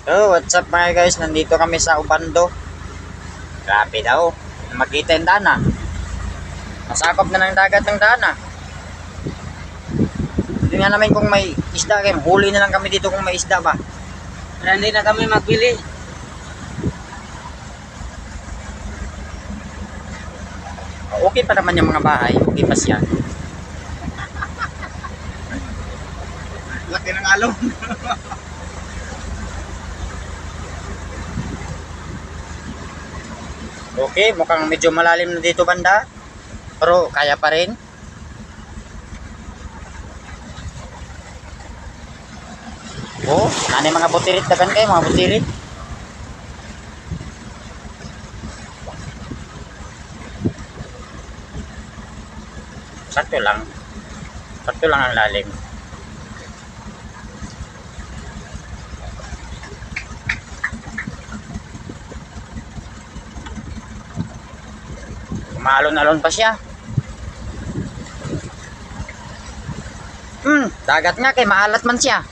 Oh, what's up mga guys? Nandito kami sa Ubando. Grabe daw. Makita yung dana. Masakop na ng dagat ng dana. Tingnan namin kung may isda. Huli na lang kami dito kung may isda ba. Kaya hindi na kami magbili. Okay pa naman yung mga bahay. Okay pa siya. Laki ng alon. Okay, mukhang medyo malalim na dito banda. Pero kaya pa rin. Oh, ano yung mga butirit na kayo? Mga butirit. Sakto lang. Sakto lang ang lalim. Maalon-alon pa siya. Dagat nga kay maalat man siya.